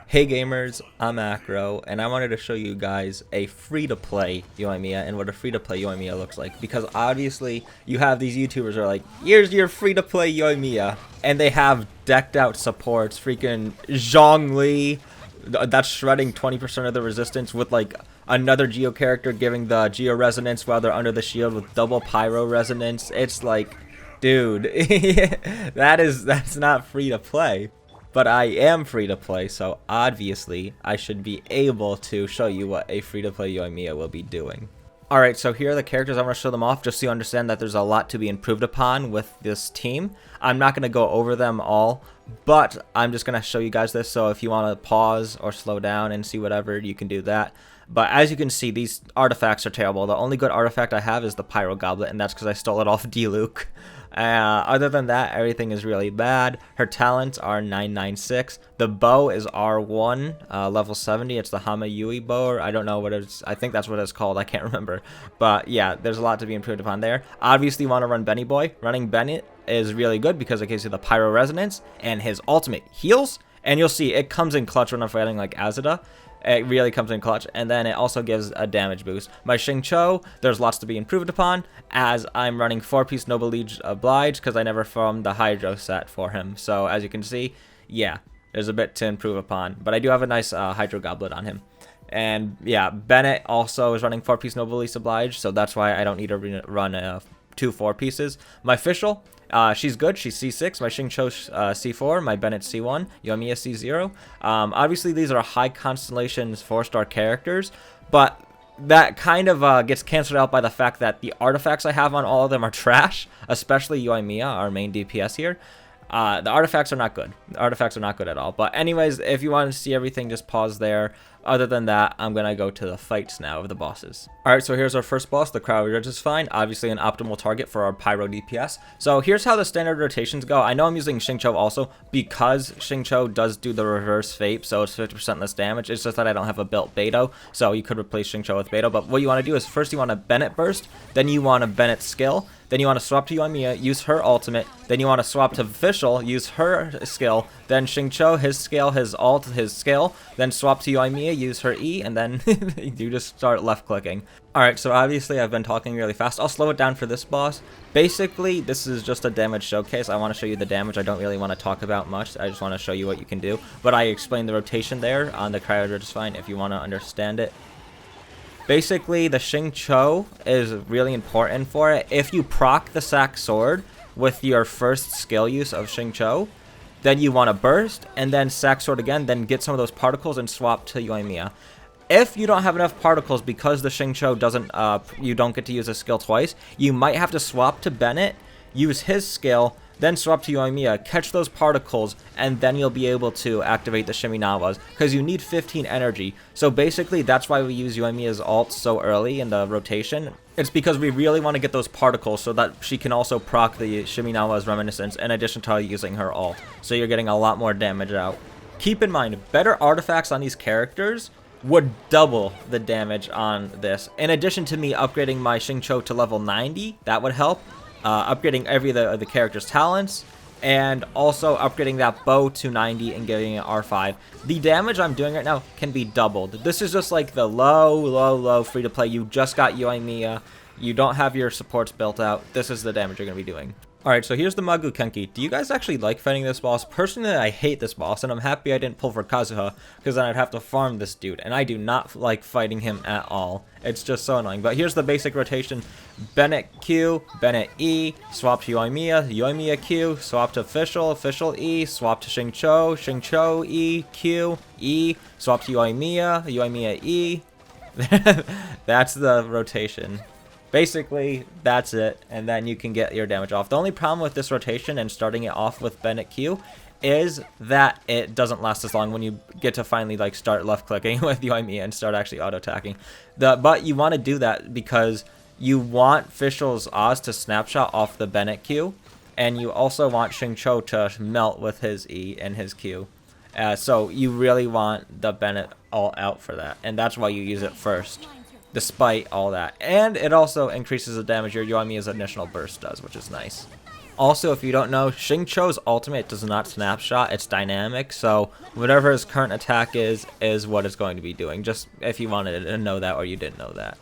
Hey gamers, I'm Acro, and I wanted to show you guys a free-to-play Yoimiya and what a free-to-play Yoimiya looks like. Because obviously, you have these YouTubers who are like, here's your free-to-play Yoimiya, and they have decked-out supports, freaking Zhongli, that's shredding 20% of the resistance with like another Geo character giving the Geo resonance while they're under the shield with double Pyro resonance. It's like, dude, that's not free-to-play. But I am free to play, so obviously I should be able to show you what a free to play Yoimiya will be doing. Alright, so here are the characters. I'm going to show them off just so you understand that there's a lot to be improved upon with this team. I'm not going to go over them all, but I'm just going to show you guys this, so if you want to pause or slow down and see whatever, you can do that. But as you can see, these artifacts are terrible. The only good artifact I have is the Pyro Goblet, and that's because I stole it off D-Luke. Other than that, everything is really bad. Her talents are 996. The bow is R1, level 70. It's the Hamayui bow, or I don't know what it's. I think that's what it's called. I can't remember. But yeah, there's a lot to be improved upon there. Obviously, you want to run Benny Boy. Running Bennet is really good because it gives you the Pyro Resonance, and his ultimate heals. And you'll see it comes in clutch when I'm fighting like Azhdaha. It really comes in clutch, and then it also gives a damage boost. My Xingqiu, there's lots to be improved upon, as I'm running 4-piece Noble Liege Oblige, because I never farmed the Hydro set for him. So, as you can see, yeah, there's a bit to improve upon. But I do have a nice Hydro Goblet on him. And, yeah, Bennet also is running 4-piece Noble Liege Oblige, so that's why I don't need to run 2 4-pieces. My Fischl, she's good. She's C6. My Xingqiu C4. My Bennet C1. Yoimiya C0. Obviously, these are high constellations 4-star characters, but that kind of gets canceled out by the fact that the artifacts I have on all of them are trash, especially Yoimiya, our main DPS here. The artifacts are not good. The artifacts are not good at all. But anyways, if you want to see everything, just pause there. Other than that, I'm going to go to the fights now of the bosses. Alright, so here's our first boss, the Cryo Regisvine. Obviously an optimal target for our Pyro DPS. So here's how the standard rotations go. I know I'm using Xingqiu also because Xingqiu does do the reverse fate, so it's 50% less damage. It's just that I don't have a built Beto, so you could replace Xingqiu with Beto. But what you want to do is first you want a Bennet burst, then you want a Bennet skill, then you want to swap to Yoimiya, use her ultimate, then you want to swap to Fischl, use her skill, then Xingqiu, his skill, his ult, his skill, then swap to Yoimiya, use her E, and then you just start left clicking. Alright, so obviously I've been talking really fast. I'll slow it down for this boss. Basically, this is just a damage showcase. I want to show you the damage. I don't really want to talk about much. I just want to show you what you can do. But I explained the rotation there on the Cryo Regisvine if you want to understand it. Basically, the Xingqiu is really important for it. If you proc the Sack Sword with your first skill use of Xingqiu, then you want to burst, and then Sack Sword again, then get some of those particles and swap to Yoimiya. If you don't have enough particles because the Xingqiu doesn't, you don't get to use a skill twice, you might have to swap to Bennet, use his skill, then swap to Yoimiya, catch those particles, and then you'll be able to activate the Shiminawas, because you need 15 energy. So basically, that's why we use Yoimiya's ult so early in the rotation. It's because we really want to get those particles so that she can also proc the Shiminawa's Reminiscence in addition to using her ult. So you're getting a lot more damage out. Keep in mind, better artifacts on these characters would double the damage on this. In addition to me upgrading my Xingqiu to level 90, that would help. Upgrading every of the character's talents, and also upgrading that bow to 90 and giving it R5. The damage I'm doing right now can be doubled. This is just like the low free to play. You just got Yoimiya, you don't have your supports built out. This is the damage you're going to be doing. Alright, so here's the Maguu Kenki. Do you guys actually like fighting this boss? Personally, I hate this boss, and I'm happy I didn't pull for Azhdaha, because then I'd have to farm this dude, and I do not like fighting him at all. It's just so annoying. But here's the basic rotation. Bennet Q, Bennet E, swap to Yoimiya, Yoimiya Q, swap to Fischl, Fischl E, swap to Xingqiu, Xingqiu E, Q, E, swap to Yoimiya, Yoimiya E. That's the rotation. Basically, that's it, and then you can get your damage off. The only problem with this rotation and starting it off with Bennet Q is that it doesn't last as long when you get to finally like start left clicking with Yoimiya and start actually auto attacking. But you want to do that because you want Fischl's Oz to snapshot off the Bennet Q, and you also want Xingqiu to melt with his E and his Q. So you really want the Bennet all out for that, and that's why you use it first. Despite all that. And it also increases the damage your Yoimiya's initial burst does, which is nice. Also, if you don't know, Xingqiu's ultimate does not snapshot, it's dynamic, so whatever his current attack is what it's going to be doing, just if you wanted to know that or you didn't know that.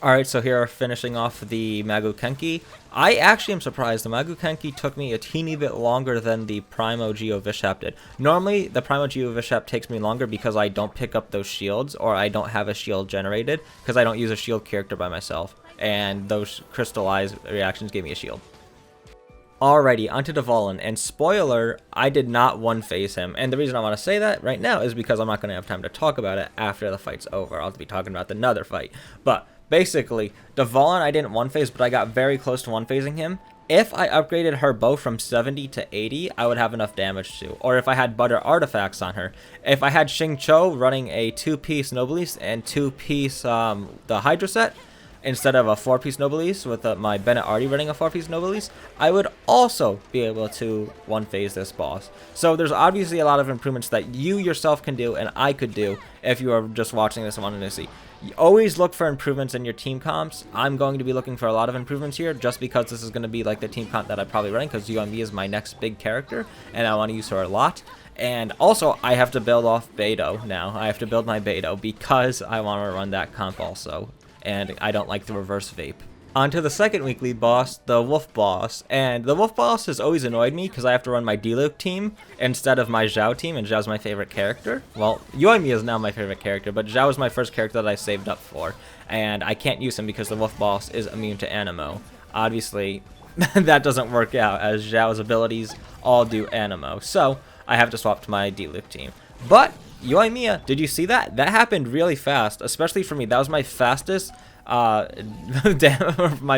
Alright, so here are finishing off the Maguu Kenki. I actually am surprised. The Maguu Kenki took me a teeny bit longer than the Primo Geovishap did. Normally, the Primo Geovishap takes me longer because I don't pick up those shields, or I don't have a shield generated, because I don't use a shield character by myself, and those crystallized reactions gave me a shield. Alrighty, onto Dvalin, and spoiler, I did not one-phase him, and the reason I want to say that right now is because I'm not going to have time to talk about it after the fight's over. I'll be talking about another fight, but basically, Dvalin I didn't one-phase, but I got very close to one-phasing him. If I upgraded her bow from 70 to 80, I would have enough damage to, or if I had butter artifacts on her. If I had Xingqiu running a 2-piece Noblesse and 2-piece the Hydra set, instead of a 4-piece Noblesse with my Bennet already running a 4-piece Noblesse, I would also be able to one-phase this boss. So there's obviously a lot of improvements that you yourself can do and I could do if you are just watching this and wanting to see. You always look for improvements in your team comps. I'm going to be looking for a lot of improvements here just because this is going to be like the team comp that I'm probably running, because Yoimiya is my next big character and I want to use her a lot. And also, I have to build off Beidou now. I have to build my Beidou because I want to run that comp also. And I don't like the reverse vape. On to the second weekly boss, the Wolf Boss. And the Wolf Boss has always annoyed me because I have to run my Diluc team instead of my Zhao team, and Zhao's my favorite character. Well, Yoimiya is now my favorite character, but Zhao is my first character that I saved up for. And I can't use him because the Wolf Boss is immune to Animo. Obviously, that doesn't work out as Zhao's abilities all do Animo. So, I have to swap to my Diluc team. But Yoimiya, did you see that? That happened really fast, especially for me. That was my fastest, my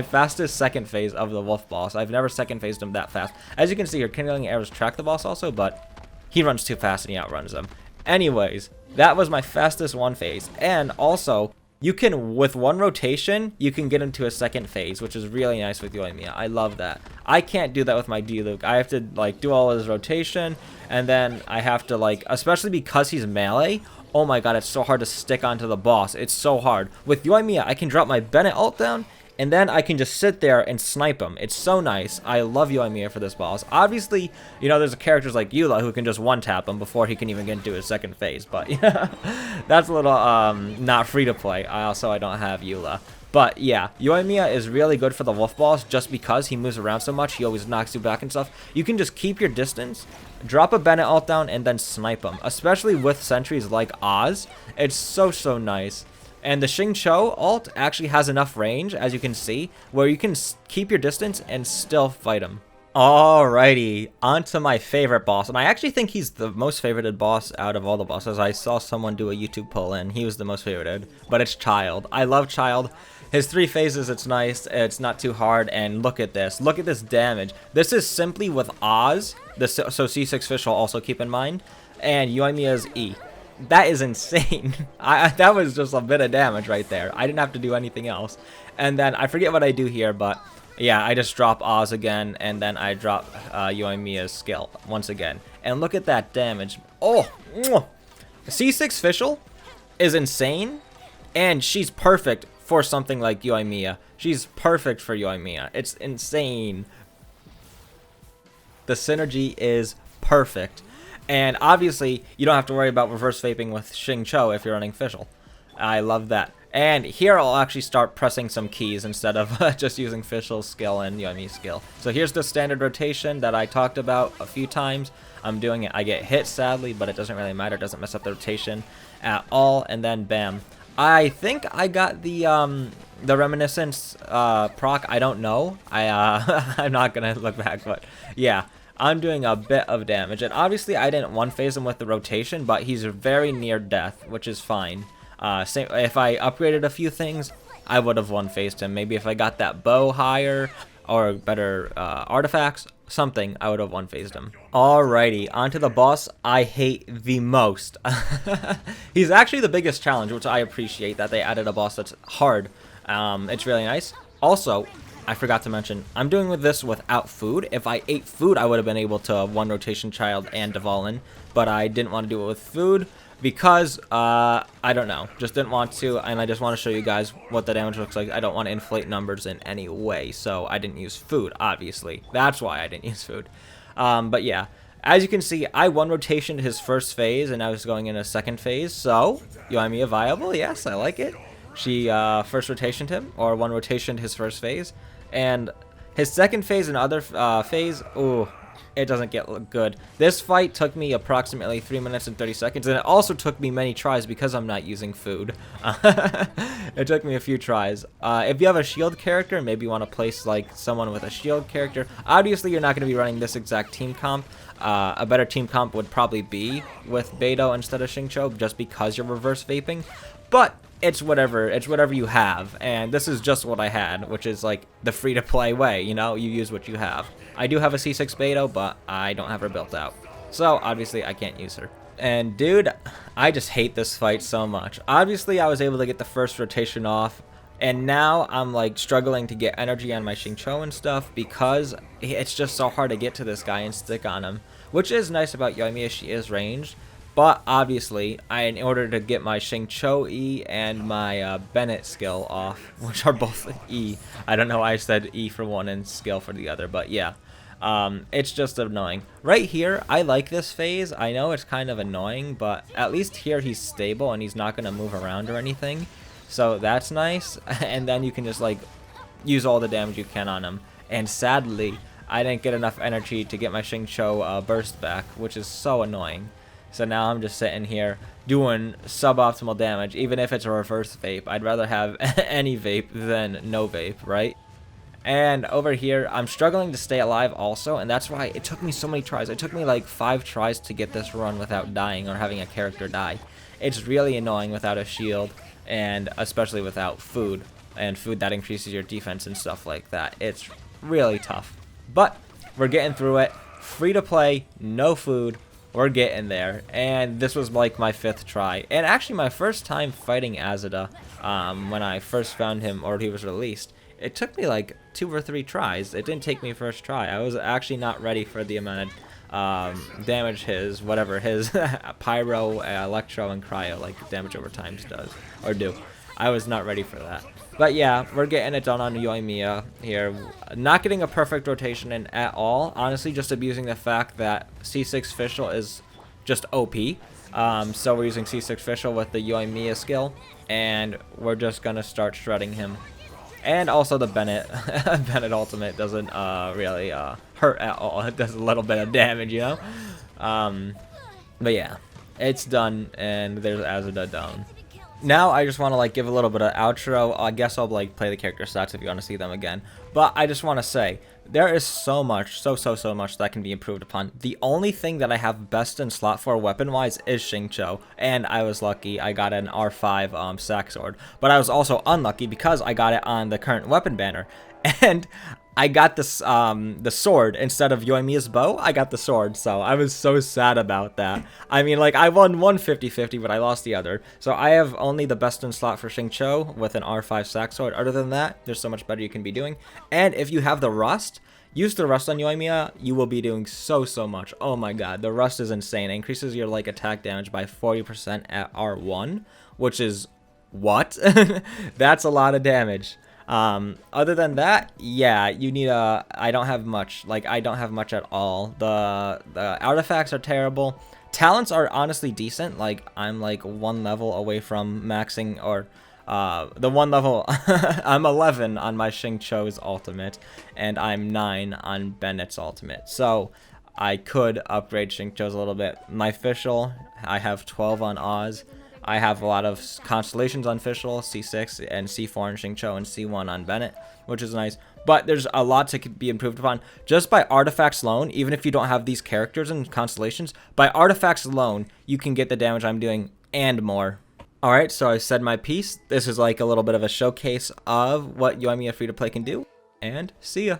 fastest second phase of the Wolf Boss. I've never second phased him that fast. As you can see here, Kindling Arrows track the boss also, but he runs too fast and he outruns them. Anyways, that was my fastest one phase. And also, you can, with one rotation, you can get into a second phase, which is really nice with Yoimiya. I love that. I can't do that with my Diluc. I have to, like, do all his rotation, and then I have to, like, especially because he's melee, oh my god, it's so hard to stick onto the boss. It's so hard. With Yoimiya, I can drop my Bennet ult down, and then I can just sit there and snipe him. It's so nice. I love Yoimiya for this boss. Obviously, you know, there's characters like Eula who can just one-tap him before he can even get into his second phase. But, yeah, that's a little not free to play. I don't have Eula. But, yeah, Yoimiya is really good for the Wolf Boss just because he moves around so much. He always knocks you back and stuff. You can just keep your distance, drop a Bennet ult down, and then snipe him. Especially with sentries like Oz. It's so nice. And the Xingqiu ult actually has enough range, as you can see, where you can keep your distance and still fight him. Alrighty, on to my favorite boss. And I actually think he's the most favorited boss out of all the bosses. I saw someone do a YouTube poll and he was the most favorited. But it's Childe. I love Childe. His 3 phases, it's nice. It's not too hard. And look at this. Look at this damage. This is simply with Oz. So C6 Fischl also keep in mind. And Yoimiya's E. That is insane. That was just a bit of damage right there. I didn't have to do anything else. And then I forget what I do here, but yeah, I just drop Oz again, and then I drop Yoimiya's skill once again. And look at that damage. Oh, C6 Fischl is insane, and she's perfect for something like Yoimiya. She's perfect for Yoimiya. It's insane. The synergy is perfect. And obviously, you don't have to worry about reverse vaping with Xingqiu if you're running Fischl. I love that. And here I'll actually start pressing some keys instead of just using Fischl's skill and Yoimiya's skill. So here's the standard rotation that I talked about a few times. I'm doing it. I get hit sadly, but it doesn't really matter. It doesn't mess up the rotation at all. And then bam. I think I got the Reminiscence proc. I don't know. I'm not going to look back, but yeah. I'm doing a bit of damage, and obviously I didn't one-phase him with the rotation, but he's very near death, which is fine. If I upgraded a few things, I would have one-phased him. Maybe if I got that bow higher, or better artifacts, something, I would have one-phased him. Alrighty, onto the boss I hate the most. He's actually the biggest challenge, which I appreciate that they added a boss that's hard. It's really nice. Also, I forgot to mention, I'm doing this without food. If I ate food, I would have been able to one rotation Childe and Dvalin, but I didn't want to do it with food. because I don't know, just didn't want to, and I just want to show you guys what the damage looks like. I don't want to inflate numbers in any way, so I didn't use food, obviously. That's why I didn't use food. But yeah, as you can see, I one rotationed his first phase, and I was going in a second phase, so Yoimiya viable, yes, I like it. She first rotationed him, or one rotationed his first phase, and his second phase and other phase, ooh, it doesn't get good. This fight took me approximately 3 minutes and 30 seconds, and it also took me many tries because I'm not using food. It took me a few tries. If you have a shield character, maybe you want to place like someone with a shield character. Obviously, you're not going to be running this exact team comp. A better team comp would probably be with Beidou instead of Xingqiu, just because you're reverse vaping. But it's whatever you have, and this is just what I had, which is like the free-to-play way, you know, you use what you have. I do have a C6 Beidou, but I don't have her built out, so obviously I can't use her. And dude, I just hate this fight so much. Obviously I was able to get the first rotation off, and now I'm like struggling to get energy on my Xingqiu and stuff because it's just so hard to get to this guy and stick on him, which is nice about Yoimiya, she is ranged. But obviously, in order to get my Xingqiu E and my Bennet skill off, which are both E, I don't know why I said E for one and skill for the other, but yeah, it's just annoying. Right here, I like this phase. I know it's kind of annoying, but at least here he's stable and he's not going to move around or anything, so that's nice. And then you can just like use all the damage you can on him. And sadly, I didn't get enough energy to get my Xingqiu burst back, which is so annoying. So now I'm just sitting here doing suboptimal damage, even if it's a reverse vape. I'd rather have any vape than no vape, right? And over here, I'm struggling to stay alive also, and that's why it took me so many tries. It took me like 5 tries to get this run without dying or having a character die. It's really annoying without a shield, and especially without food, and food that increases your defense and stuff like that. It's really tough. But we're getting through it. Free to play, no food. We're getting there, and this was like my 5th try, and actually my first time fighting Azhdaha when I first found him, or he was released. It took me like 2 or 3 tries. It didn't take me first try. I was actually not ready for the amount of damage his pyro, electro, and cryo like damage over times does or do. I was not ready for that. But yeah, we're getting it done on Yoimiya here. Not getting a perfect rotation in at all. Honestly, just abusing the fact that C6 Fischl is just OP. So we're using C6 Fischl with the Yoimiya skill. And we're just going to start shredding him. And also the Bennet. Bennet ultimate doesn't really hurt at all. It does a little bit of damage, you know? But yeah, it's done. And there's Azhdaha down. Now I just want to like give a little bit of outro. I guess I'll like play the character stats if you want to see them again. But I just want to say there is so much, so much that can be improved upon. The only thing that I have best in slot for weapon wise is Xingqiu, and I was lucky I got an R5 sack sword. But I was also unlucky because I got it on the current weapon banner, and I got this the sword instead of Yoimiya's bow. I got the sword, so I was so sad about that. I mean, like, I won one 50-50, but I lost the other. So I have only the best in slot for Xingqiu with an R5 sack sword. Other than that, there's so much better you can be doing. And if you have the rust, use the rust on Yoimiya. You will be doing so much. Oh my god, the rust is insane. It increases your like attack damage by 40% at R1, which is what? That's a lot of damage. Other than that, yeah, you need I don't have much. Like, I don't have much at all. The artifacts are terrible. Talents are honestly decent. Like, I'm like 1 level away from maxing, or the 1 level. I'm 11 on my Xingqiu's ultimate, and I'm 9 on Bennet's ultimate. So I could upgrade Xingqiu's a little bit. My Fischl, I have 12 on Oz. I have a lot of constellations on Fischl, C6 and C4 on Xingqiu, and C1 on Bennet, which is nice. But there's a lot to be improved upon. Just by artifacts alone, even if you don't have these characters and constellations, by artifacts alone, you can get the damage I'm doing and more. Alright, so I said my piece. This is like a little bit of a showcase of what Yoimiya free-to-play can do, and see ya!